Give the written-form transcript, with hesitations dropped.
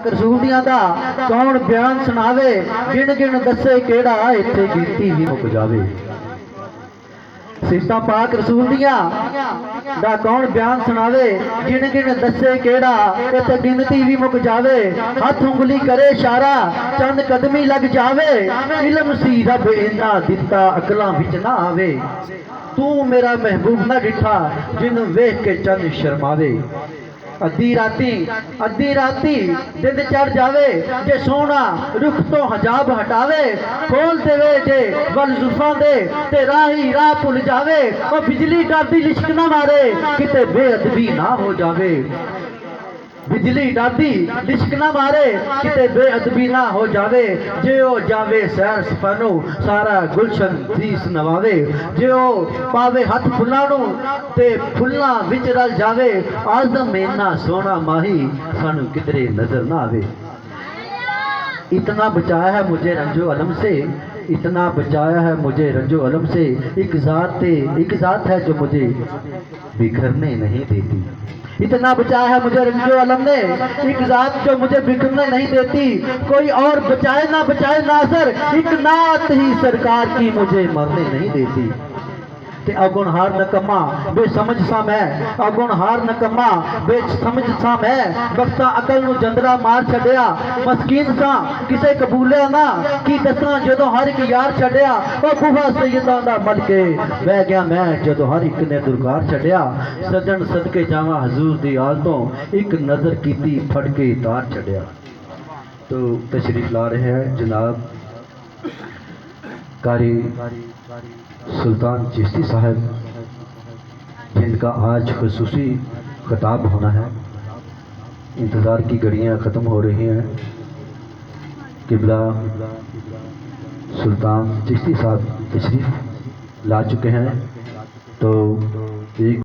पाक रसूलियां दा कौन बयान सुनावे, गिन गिन दसे केड़ा इत्थे गिनती भी मुक जावे। सिफतां पाक रसूलियां दा कौन बयान सुनावे, गिन गिन दसे केड़ा इत्थे गिनती भी मुक जावे। हथ उंगली करे इशारा चंद कदमी लग जावे, इलम सी रब इन्ना दिता अकलां विच ना आवे। तू मेरा महबूब ना डिठा जिन वेख के चंद शर्मावे। अद्धी राती दिन चढ़ जावे, जे सोना रुख तो हजाब हटावे। खोल देवे जे वल जुल्फां दे ते राही राह भुल जावे। ओ बिजली डरदी लिश्क ना मारे किते बेअदबी ना हो जावे। बिजली डरदी लिश्क ना मारे किते बेअदबी ना हो जावे। जे ओ जावे सैर सफानू सारा गुलशन सीस नवावे। जे ओ पावे हथ फुल्लां नू ते फुल्लां विच रल जावे। आज़म इन्ना सोना माही सानू किधरे नजर ना आवे। इतना बचाया है मुझे रंजो अलम से, इतना बचाया है मुझे रंजो अलम से। एक ज़ात है जो मुझे बिखरने नहीं देती। इतना बचाया है मुझे रंजो अलम ने, एक ज़ात जो मुझे बिखरने नहीं देती। कोई और बचाए ना बचाए नासर, एक नात ही सरकार की मुझे मरने नहीं देती। ते अगुणहार नकम्मा बेसमझ सा मैं, अगुणहार नकम्मा बेसमझ सा मैं। बख्ता अकल नू जंदरा मार छड़िया, मस्कीन सा किसे कबूलिया ना। की दसां जदों हर एक यार छड़िया, ओ बुहा सैयदां दा मल के बह गया मैं जदों हर एक ने दुरकार छड़िया। सजन सदके जावां हजूर दी आदतों, एक नजर कीती फड़ के तार छड़िया। तो तशरीफ ला रहे हैं जनाब कारी सुल्तान चिश्ती साहब, जिनका आज खुसूसी खिताब होना है। इंतज़ार की घड़ियाँ ख़त्म हो रही हैं। किबला सुल्तान चिश्ती साहब तशरीफ़ ला चुके हैं। तो एक